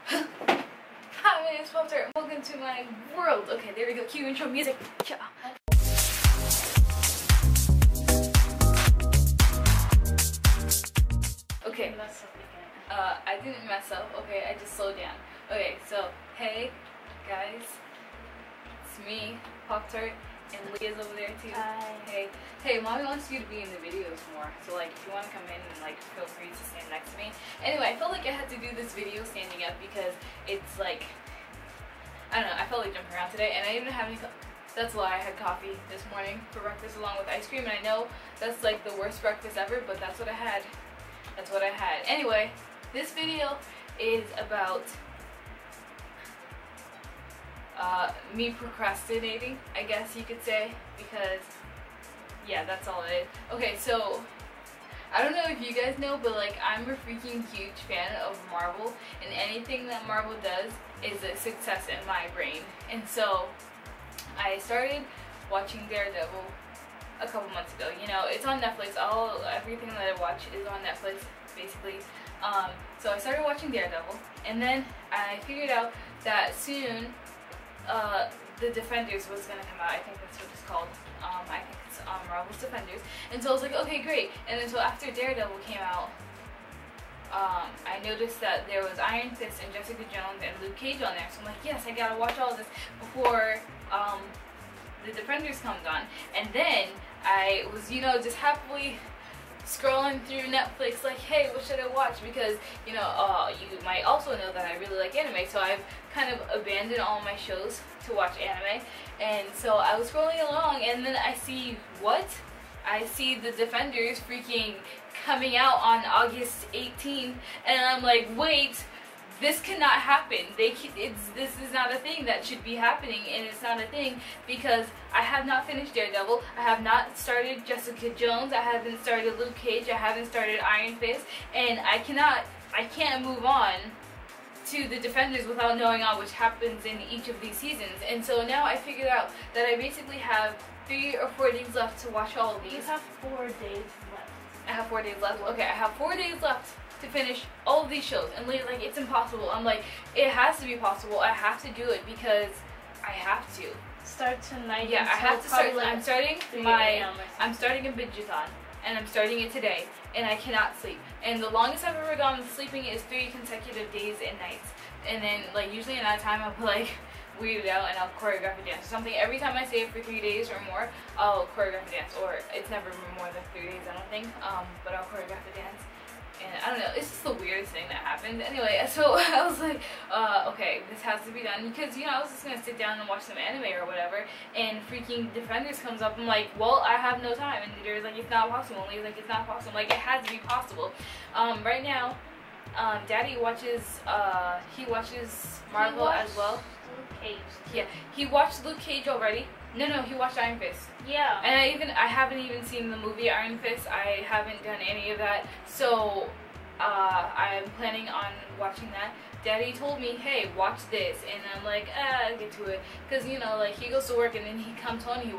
Hi, my name is Poptart. Welcome to my world. Okay, there we go. Cue intro music. Yeah. Okay. I didn't mess up. Okay, I just slowed down. Okay, so hey guys, it's me, Poptart, and Leah's over there too. Hi. Hey, mommy wants you to be in the videos more. So like, if you want to come in and like, feel free to stand next to me. Anyway, I felt like I had to do this video standing up because it's like, I don't know. I felt like jumping around today, and I didn't have any. That's why I had coffee this morning for breakfast along with ice cream, and I know that's like the worst breakfast ever, but that's what I had. That's what I had. Anyway, this video is about me procrastinating, I guess you could say, because yeah, that's all it is. Okay, so I don't know if you guys know, but like, I'm a freaking huge fan of Marvel, and anything that Marvel does is a success in my brain. And so I started watching Daredevil a couple months ago. You know, it's on Netflix. Everything that I watch is on Netflix, basically. So I started watching Daredevil, and then I figured out that soon the Defenders was gonna come out. I think that's what it's called. I think it's Marvel's Defenders. And so I was like, okay, great. And then so after Daredevil came out, I noticed that there was Iron Fist and Jessica Jones and Luke Cage on there. So I'm like, yes, I gotta watch all this before the Defenders comes on. And then I was, you know, just happily scrolling through Netflix like, hey, what should I watch? Because, you know, you might also know that I really like anime, so I've kind of abandoned all my shows to watch anime. And so I was scrolling along, and then I see what? I see the Defenders freaking coming out on August 18th, and I'm like, wait, this cannot happen. This is not a thing that should be happening, and it's not a thing because I have not finished Daredevil. I have not started Jessica Jones. I haven't started Luke Cage. I haven't started Iron Fist, and I can't move on to the Defenders without knowing all which happens in each of these seasons. And so now I figured out that I basically have 3 or 4 days left to watch all of these. You have 4 days left. I have 4 days left. Okay, I have 4 days left to finish all of these shows. And Leah's like, it's impossible. I'm like, it has to be possible. I have to do it because I have to. Start tonight. Yeah, I have to start. Like I'm starting a Binge-A-Thon, and I'm starting it today, and I cannot sleep. And the longest I've ever gone with sleeping is 3 consecutive days and nights. And then, like, usually in that time, I'll be like weirded out and I'll choreograph a dance or something. Every time I say it for 3 days or more, I'll choreograph a dance. Or it's never more than 3 days, I don't think. But I'll choreograph a dance. And I don't know, it's just the weirdest thing that happened. Anyway, so I was like, okay, this has to be done. Because, you know, I was just going to sit down and watch some anime or whatever. And freaking Defenders comes up. I'm like, well, I have no time. And Leader's like, it's not possible. And Lee's like, it's not possible. I'm like, it has to be possible. Right now, Daddy watches, he watches Marvel as well. Luke Cage. Yeah, he watched Luke Cage already. No, he watched Iron Fist. Yeah. And I haven't even seen the movie Iron Fist. I haven't done any of that. So, I'm planning on watching that. Daddy told me, hey, watch this. And I'm like, I'll get to it. Because, you know, like, he goes to work and then he comes home and he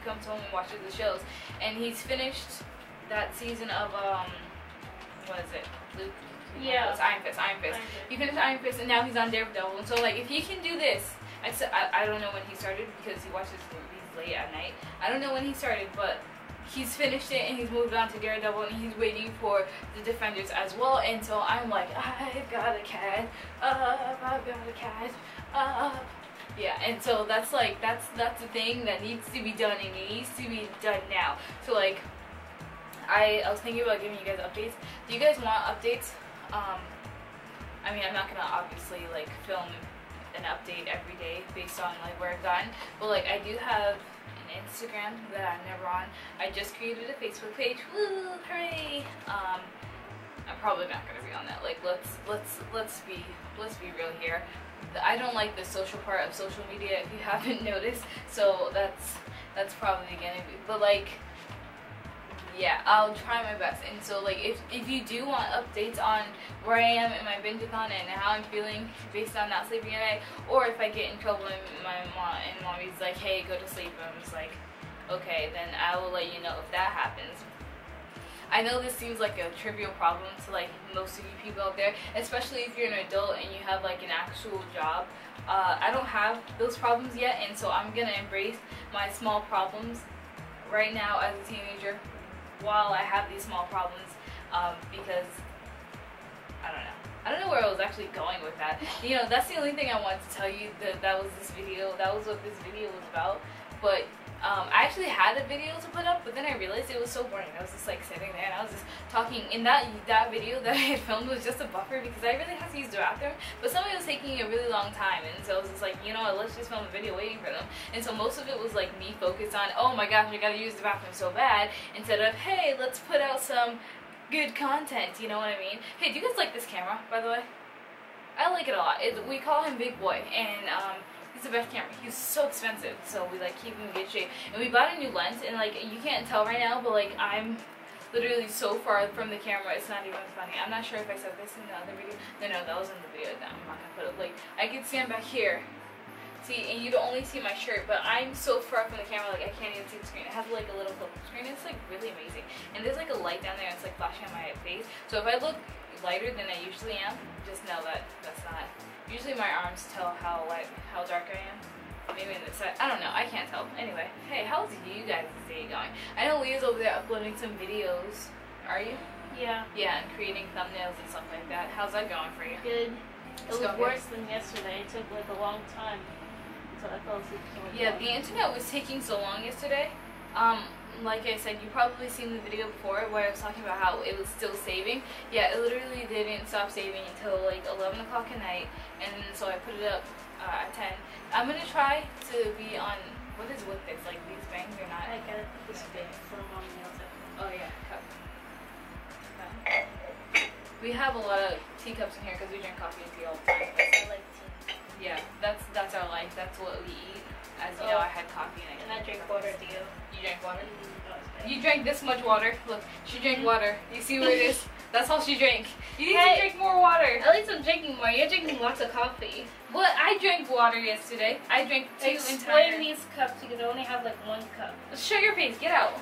comes home and watches the shows. And he's finished that season of, what is it? Luke? Yeah. It's Iron Fist. He finished Iron Fist and now he's on Daredevil. And so, like, if he can do this, I don't know when he started because he watches movies late at night. I don't know when he started, but he's finished it and he's moved on to Daredevil and he's waiting for the Defenders as well. And so I'm like, I've got a cat up, yeah. And so that's like, that's the thing that needs to be done, and it needs to be done now. So like, I was thinking about giving you guys updates. Do you guys want updates? I mean, I'm not gonna obviously like film an update every day based on like where I've gotten, but like, I do have an Instagram that I'm never on. I just created a Facebook page. Woo, hooray! I'm probably not gonna be on that. Like, let's be real here. I don't like the social part of social media, if you haven't noticed. So that's probably gonna be. But like, yeah, I'll try my best. And so like, if you do want updates on where I am in my Binge-A-Thon and how I'm feeling based on not sleeping at night, or if I get in trouble and mommy's like, hey, go to sleep, and I'm just like, okay, then I will let you know if that happens. I know this seems like a trivial problem to like most of you people out there, especially if you're an adult and you have like an actual job. I don't have those problems yet, and so I'm gonna embrace my small problems right now as a teenager while I have these small problems, because I don't know where I was actually going with that. You know, that's the only thing I wanted to tell you, that was this video. That was what this video was about. But I actually had a video to put up, but then I realized it was so boring. I was just like sitting there and I was just talking. In that video that I had filmed was just a buffer because I really had to use the bathroom, but somebody was taking a really long time, and so I was just like, you know what, let's just film a video waiting for them. And so most of it was like me focused on, oh my gosh, I gotta use the bathroom so bad, instead of, hey, let's put out some good content, you know what I mean? Hey, do you guys like this camera, by the way? I like it a lot. We call him Big Boy, and he's the best camera. He's so expensive, so we like keep him in good shape. And we bought a new lens, and like you can't tell right now, but like I'm literally so far from the camera, it's not even funny. I'm not sure if I said this in the other video. No, that was in the video that I'm not gonna put it. Like I can stand back here. See, and you'd only see my shirt, but I'm so far from the camera, like I can't even see the screen. It has like a little flip screen. It's like really amazing. And there's like a light down there, and it's like flashing on my face. So if I look lighter than I usually am, just know that that's not. Usually my arms tell how dark I am. Maybe in the side. I don't know. I can't tell. Anyway, hey, how's you guys' day going? I know Leah's over there uploading some videos. Are you? Yeah. Yeah, and creating thumbnails and stuff like that. How's that going for you? Good. It was worse than yesterday. It took like a long time. So I fell asleep so much. Yeah, the internet was taking so long yesterday. Like I said, you probably seen the video before where I was talking about how it was still saving. Yeah, it literally didn't stop saving until like 11 o'clock at night, and so I put it up at 10. I'm gonna try to be on, what is with this? Like these bangs are not. I got this big for mommy nails. Oh yeah, cup. We have a lot of teacups in here because we drink coffee and tea all the time. I like tea. Yeah, that's our life. That's what we eat. As you know, I had coffee and I drink water. Do you? You drank water? You drank this much water. Look, she drank water. You see where it is? That's all she drank. You need to drink more water. At least I'm drinking more. You're drinking lots of coffee. Well, I drank water yesterday. I drank 2 entire. Explain these cups. You can only have like 1 cup. Show your face. Get out.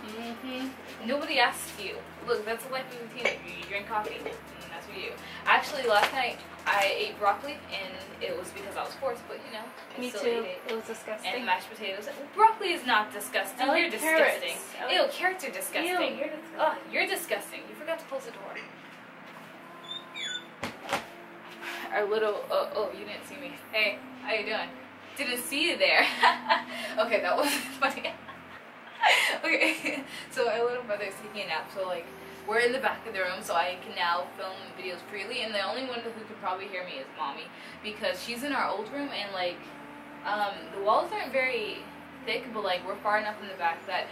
Nobody asked you. Look, that's the life of a teenager. You drink coffee. And that's what you do. Actually, last night I ate broccoli, and it was because I was forced, but you know, I Me still too. ate it. It was disgusting. And mashed potatoes. Broccoli is not disgusting. I like You're carrots. disgusting. Ew, carrots are disgusting. Ew, you're disgusting. Oh, you're disgusting. You forgot to close the door. Our little, oh, you didn't see me. Hey, how you doing? Didn't see you there. Okay, that wasn't funny. Okay, so our little brother is taking a nap, so like, we're in the back of the room, so I can now film videos freely, and the only one who could probably hear me is Mommy, because she's in our old room, and like, the walls aren't very thick, but like, we're far enough in the back that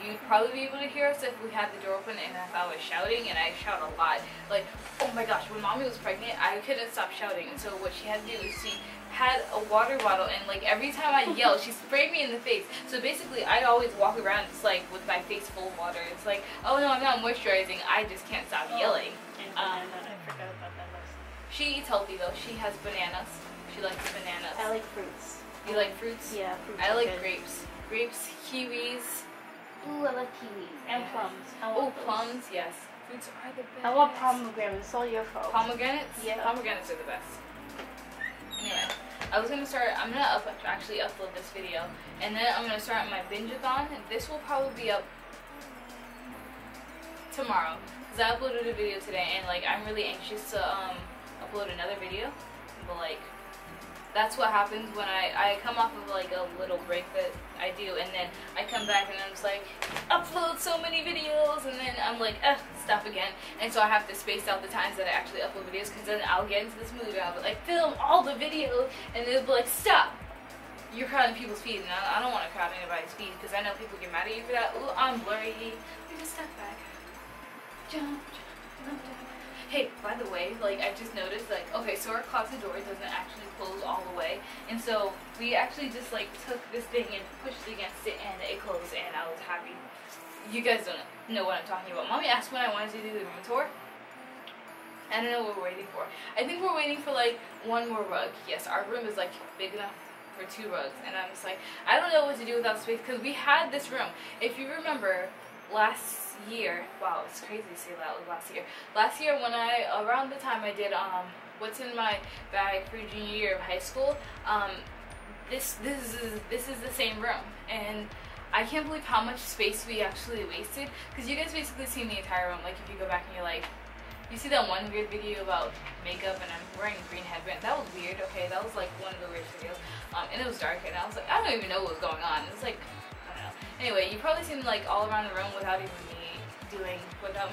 you'd probably be able to hear us if we had the door open and if I was shouting, and I shout a lot. Like, oh my gosh, when Mommy was pregnant, I couldn't stop shouting, and so what she had to do is she had a water bottle, and like every time I yelled, she sprayed me in the face. So basically, I'd always walk around just like with my face full of water. It's like, oh no, I'm not moisturizing. I just can't stop yelling. And banana. I forgot about that last. She eats healthy though. She has bananas. She likes bananas. I like fruits. You like fruits? Yeah, fruits. I like good. grapes. Grapes, kiwis. Ooh, I like kiwis and plums. Oh, plums, yes. Fruits are the best. I want pomegranates. It's all your fault. Pomegranates? Yeah. Pomegranates are the best. Anyway, I'm gonna actually upload this video, and then I'm gonna start my Binge-A-Thon. This will probably be up tomorrow, because I uploaded a video today, and like I'm really anxious to upload another video, but like that's what happens when I come off of like a little break that I do, and then I come back and I'm just like, upload so many videos, and then I'm like, stop again. And so I have to space out the times that I actually upload videos, because then I'll get into this mood and I'll be like, film all the videos, and they'll be like, stop, you're crowding people's feed, and I don't want to crowd anybody's feed, because I know people get mad at you for that. Ooh, I'm blurry. You just step back. Jump, jump, jump. Hey, by the way, like I just noticed, like, okay, so our closet door doesn't actually close all the way, and so we actually just like took this thing and pushed it against it, and it closed, and I was happy. You guys don't know what I'm talking about. Mommy asked when I wanted to do the room tour. I don't know what we're waiting for. I think we're waiting for like 1 more rug. Yes, our room is like big enough for 2 rugs, and I'm just like, I don't know what to do without space, because we had this room. If you remember, last year, wow, it's crazy to say that was last year. Last year when around the time I did What's in My Bag for junior year of high school, this is the same room, and I can't believe how much space we actually wasted, because you guys basically seen the entire room. Like, if you go back and you're like, you see that one weird video about makeup and I'm wearing a green headband, that was weird, okay, that was like one of the weird videos, and it was dark, and I was like, I don't even know what was going on. It was like, I don't know. Anyway, you probably seen like all around the room without me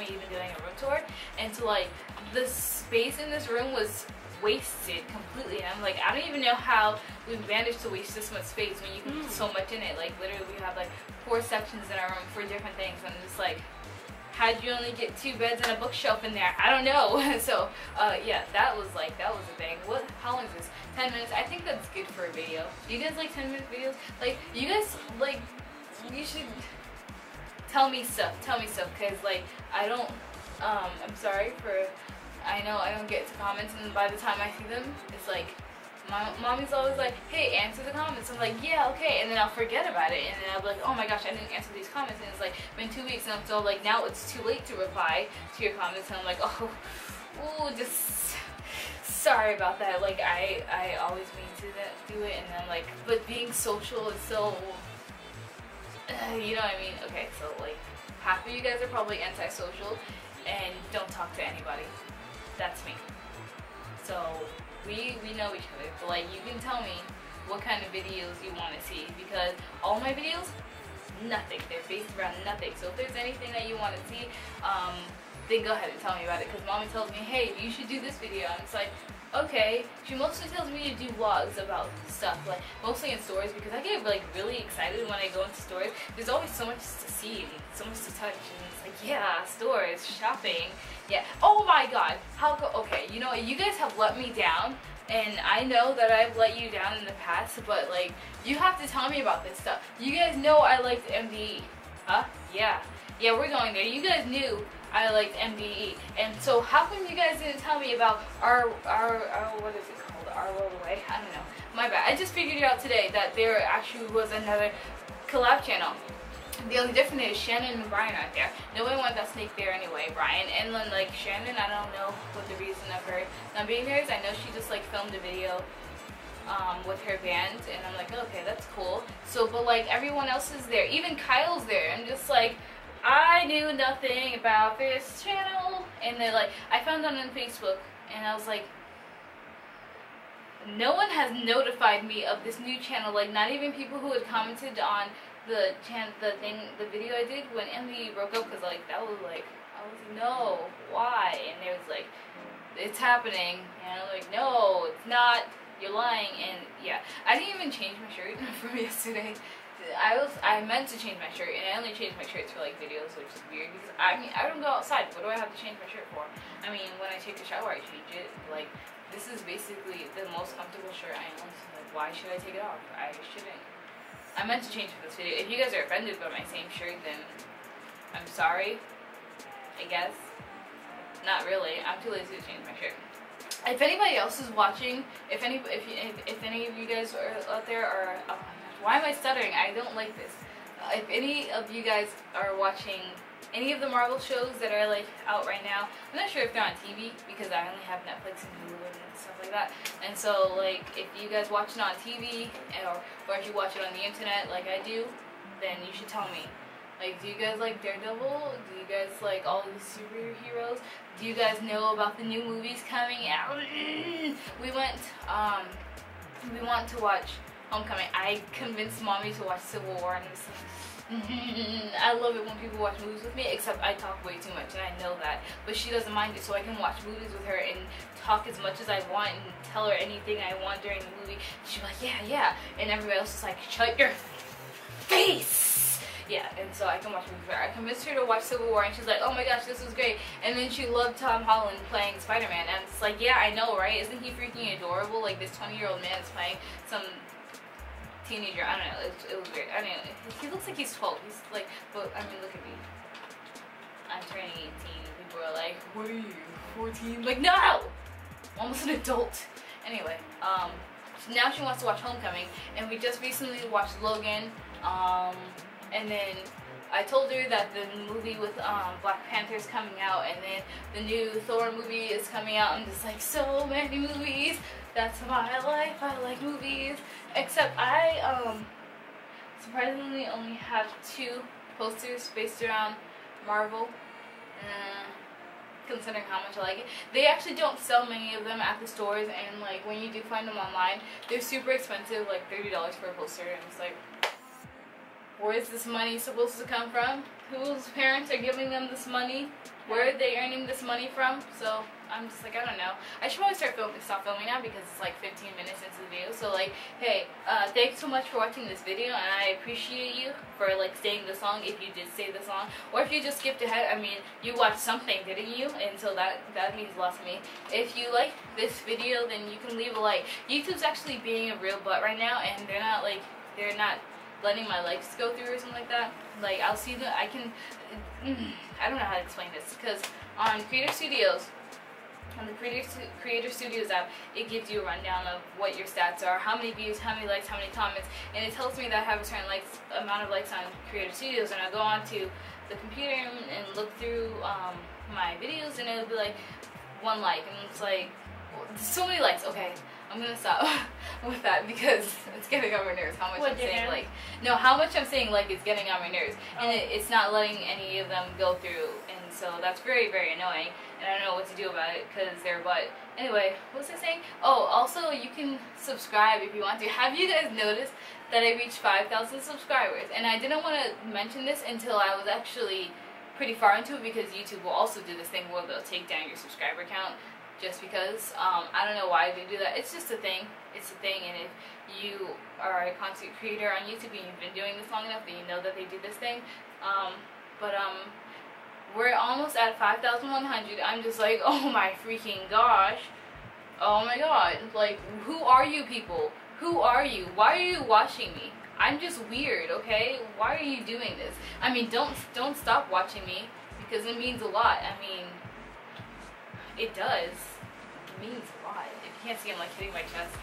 even doing a room tour, and so like the space in this room was wasted completely, and I'm like, I don't even know how we managed to waste this much space when you can put so much in it. Like, literally we have like 4 sections in our room for different things, and I'm just like, how'd you only get 2 beds and a bookshelf in there? I don't know. So yeah, that was a thing. How long is this? 10 minutes. I think that's good for a video. Do you guys like 10-minute videos? Like, you guys, like, you should tell me stuff, because like I don't I'm sorry for, I know I don't get to comments, and by the time I see them, it's like, mommy's always like, hey, answer the comments. I'm like, yeah, okay, and then I'll forget about it, and then I'll be like, oh my gosh, I didn't answer these comments, and it's like, been 2 weeks, and I'm so like, now it's too late to reply to your comments, and I'm like, oh, ooh, just sorry about that. Like, I always mean to do it, and then like, but being social is so, you know what I mean? Okay, so like, half of you guys are probably antisocial and don't talk to anybody. That's me. So we know each other. So like, you can tell me what kind of videos you want to see, because all my videos, nothing. They're based around nothing. So if there's anything that you want to see, then go ahead and tell me about it. Because mommy tells me, hey, you should do this video. And it's like, okay. She mostly tells me to do vlogs about stuff, like mostly in stores, because I get like really excited when I go into stores. There's always so much to see and so much to touch, and it's like, yeah, stores, shopping, yeah. Oh my god, okay, you know, you guys have let me down, and I know that I've let you down in the past, but like, you have to tell me about this stuff. You guys know I liked MDE, huh? Yeah, we're going there. You guys knew I liked MDE, and so how come you guys didn't tell me about our what is it called? Our World Away? I don't know. My bad. I just figured it out today that there actually was another collab channel. The only difference is Shannon and Brian aren't there. Nobody wanted that snake there anyway. Brian, and then like Shannon, I don't know what the reason of her not being there is. I know she just like filmed a video with her band, and I'm like, okay, that's cool. So, but like everyone else is there. Even Kyle's there. I'm just like, I knew nothing about this channel, and then like I found it on Facebook, and I was like, no one has notified me of this new channel. Like, not even people who had commented on the video I did when Emily broke up, because like that was like, I was like, no, why? And they was like, it's happening, and I'm like, no, it's not, you're lying. And yeah, I didn't even change my shirt from yesterday. I meant to change my shirt, and I only changed my shirts for like videos, which is weird, because I mean, I don't go outside. What do I have to change my shirt for? I mean, when I take a shower, I change it. Like, this is basically the most comfortable shirt I own, so like, why should I take it off? I shouldn't. I meant to change for this video. If you guys are offended by my same shirt, then I'm sorry, I guess. Not really. I'm too lazy to change my shirt. If anybody else is watching, if any of you guys are out there are, oh my gosh, why am I stuttering? I don't like this. If any of you guys are watching any of the Marvel shows that are like out right now, I'm not sure if they're on TV, because I only have Netflix and Hulu and stuff like that. And so like, if you guys watch it on TV, or if you watch it on the internet like I do, then you should tell me. Like, do you guys like Daredevil? Do you guys like all these superheroes? Do you guys know about the new movies coming out? We want to watch Homecoming. I convinced mommy to watch Civil War, and it's like, I love it when people watch movies with me, except I talk way too much, and I know that. But she doesn't mind it, so I can watch movies with her and talk as much as I want and tell her anything I want during the movie. She's like, yeah. And everybody else is like, shut your face! Yeah, and so I can watch movies with her. I convinced her to watch Civil War, and she's like, oh my gosh, this was great. And then she loved Tom Holland playing Spider-Man, and it's like, yeah, I know, right? Isn't he freaking adorable? Like, this 20-year-old man is playing some teenager. I don't know, it was weird. I don't know, he looks like he's 12. He's like, but I mean, look at me. I'm turning 18, and people are like, what are you, 14? Like, no! I'm almost an adult. Anyway, now she wants to watch Homecoming, and we just recently watched Logan, and then I told her that the movie with Black Panther is coming out, and then the new Thor movie is coming out. I'm just like, so many movies. That's my life. I like movies. Except I surprisingly only have 2 posters based around Marvel. Considering how much I like it. They actually don't sell many of them at the stores, and like when you do find them online, they're super expensive, like $30 for a poster, and it's like, where is this money supposed to come from? Whose parents are giving them this money? Where are they earning this money from? So I'm just like, I don't know. I should probably stop filming now because it's like 15 minutes into the video. So like, hey, thanks so much for watching this video, and I appreciate you for like staying this long if you did stay this long, or if you just skipped ahead. I mean, you watched something, didn't you? And so that means a lot to me. If you like this video, then you can leave a like. YouTube's actually being a real butt right now, and they're not letting my likes go through or something like that. Like, I'll see that I don't know how to explain this, because on Creator Studios, on the Creator Studios app, it gives you a rundown of what your stats are, how many views, how many likes, how many comments, and it tells me that I have a certain amount of likes on Creator Studios, and I go on to the computer and look through my videos, and it'll be like 1 like, and it's like, so many likes. Okay, I'm gonna stop with that because it's getting on my nerves how much I'm saying like. No, how much I'm saying like is getting on my nerves, and it's not letting any of them go through, and so that's very, very annoying, and I don't know what to do about it because they're but. Anyway, what was I saying? Oh, also you can subscribe if you want to. Have you guys noticed that I reached 5,000 subscribers? And I didn't want to mention this until I was actually pretty far into it, because YouTube will also do this thing where they'll take down your subscriber count. Just because, I don't know why they do that. It's just a thing. It's a thing, and if you are a content creator on YouTube and you've been doing this long enough, then you know that they do this thing. We're almost at 5,100. I'm just like, oh my freaking gosh. Oh my god. Like, who are you people? Who are you? Why are you watching me? I'm just weird, okay? Why are you doing this? I mean, don't stop watching me, because it means a lot. I mean, it does. It means a lot. If you can't see, I'm like hitting my chest.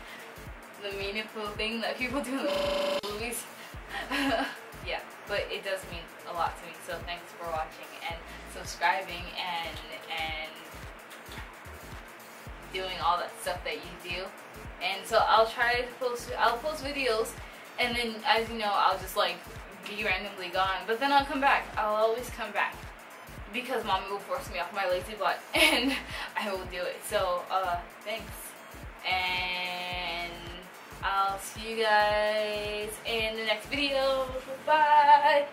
The meaningful thing that people do in the movies. Yeah, but it does mean a lot to me. So thanks for watching and subscribing and doing all that stuff that you do. And so I'll try to post videos, and then, as you know, I'll just like be randomly gone. But then I'll come back. I'll always come back, because mommy will force me off my lazy butt, and I will do it. So, thanks, and I'll see you guys in the next video. Bye!